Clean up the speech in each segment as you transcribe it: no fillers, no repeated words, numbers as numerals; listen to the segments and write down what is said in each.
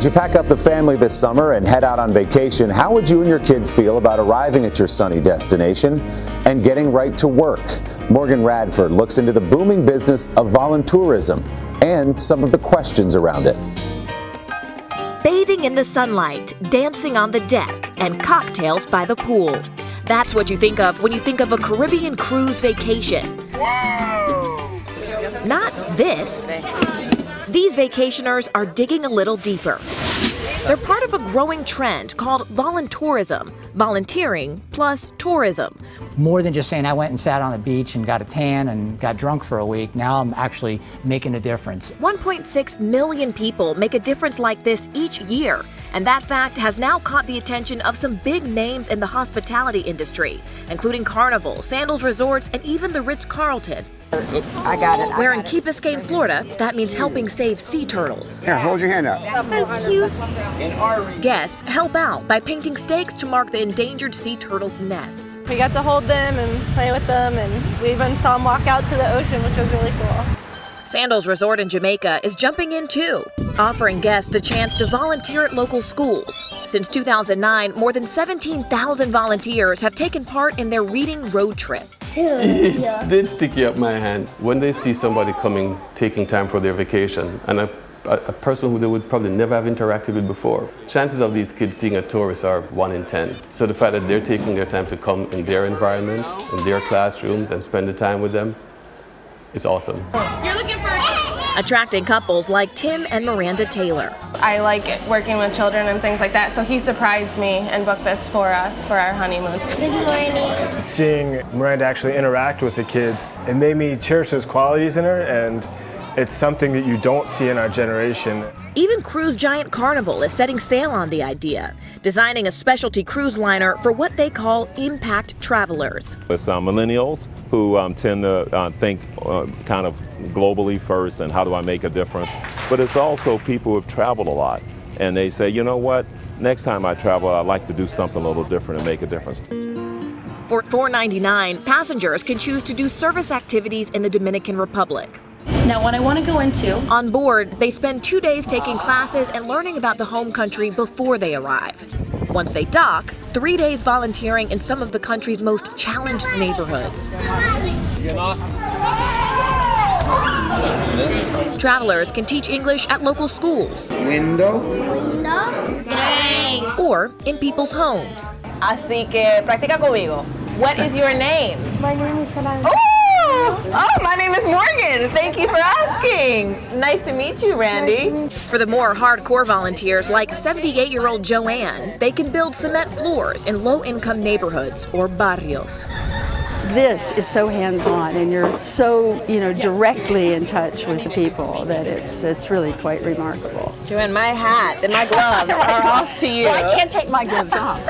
As you pack up the family this summer and head out on vacation, how would you and your kids feel about arriving at your sunny destination and getting right to work? Morgan Radford looks into the booming business of voluntourism and some of the questions around it. Bathing in the sunlight, dancing on the deck, and cocktails by the pool. That's what you think of when you think of a Caribbean cruise vacation. Whoa! Not this. These vacationers are digging a little deeper. They're part of a growing trend called voluntourism, volunteering plus tourism. More than just saying I went and sat on the beach and got a tan and got drunk for a week, now I'm actually making a difference. 1.6 million people make a difference like this each year, and that fact has now caught the attention of some big names in the hospitality industry, including Carnival, Sandals Resorts, and even the Ritz-Carlton. I got it. Where in Key Biscayne, Florida, that means helping save sea turtles. Here, hold your hand up. Thank you. Guests help out by painting stakes to mark the endangered sea turtles' nests. We got to hold them and play with them, and we even saw them walk out to the ocean, which was really cool. Sandals Resort in Jamaica is jumping in too, offering guests the chance to volunteer at local schools. Since 2009, more than 17,000 volunteers have taken part in their reading road trip. It did sticky up my hand when they see somebody coming, taking time for their vacation, and a person who they would probably never have interacted with before. Chances of these kids seeing a tourist are 1 in 10. So the fact that they're taking their time to come in their environment, in their classrooms, and spend the time with them, it's awesome. You're looking for attracting couples like Tim and Miranda Taylor. I like working with children and things like that, so he surprised me and booked this for us for our honeymoon. Good morning. Seeing Miranda actually interact with the kids, it made me cherish those qualities in her, and it's something that you don't see in our generation. Even cruise giant Carnival is setting sail on the idea, designing a specialty cruise liner for what they call impact travelers. It's millennials who tend to think kind of globally first and how do I make a difference. But it's also people who have traveled a lot and they say, you know what, next time I travel, I'd like to do something a little different and make a difference. For $4.99, passengers can choose to do service activities in the Dominican Republic. Now, what I want to go into... On board, they spend 2 days taking classes and learning about the home country before they arrive. Once they dock, 3 days volunteering in some of the country's most challenged neighborhoods. Travelers can teach English at local schools. Window. Or in people's homes. Así que practica conmigo. What is your name? My name is Fernanda. Oh, my name is Morgan. Thank you for asking. Nice to meet you, Randy. For the more hardcore volunteers like 78-year-old Joanne, they can build cement floors in low-income neighborhoods or barrios. This is so hands-on, and you're so, directly in touch with the people that it's really quite remarkable. Joanne, my hat and my gloves are off to you. Well, I can't take my gloves off.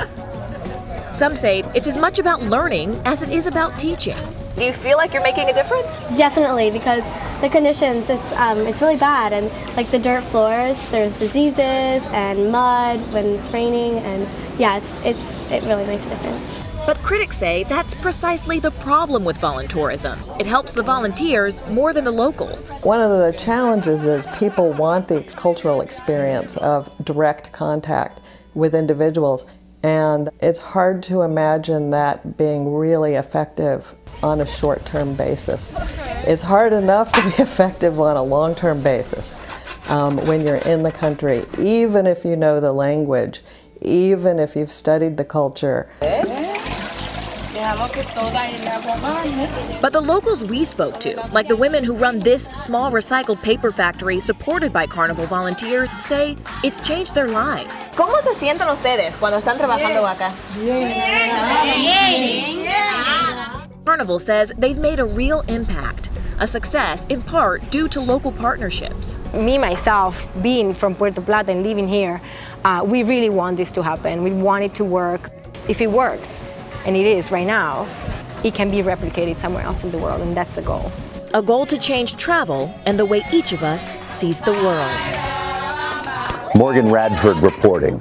Some say it's as much about learning as it is about teaching. Do you feel like you're making a difference? Definitely, because the conditions, it's really bad, and like the dirt floors, there's diseases and mud when it's raining, and yeah, it really makes a difference. But critics say that's precisely the problem with voluntourism. It helps the volunteers more than the locals. One of the challenges is people want the cultural experience of direct contact with individuals, and it's hard to imagine that being really effective on a short-term basis. It's hard enough to be effective on a long-term basis when you're in the country, even if you know the language, even if you've studied the culture. But the locals we spoke to, like the women who run this small recycled paper factory supported by Carnival volunteers, say it's changed their lives. ¿Cómo se sienten ustedes cuando están trabajando acá? Carnival says they've made a real impact, a success in part due to local partnerships. Me, myself, being from Puerto Plata and living here, we really want this to happen. We want it to work. If it works, and it is right now, it can be replicated somewhere else in the world, and that's the goal. A goal to change travel and the way each of us sees the world. Morgan Radford reporting.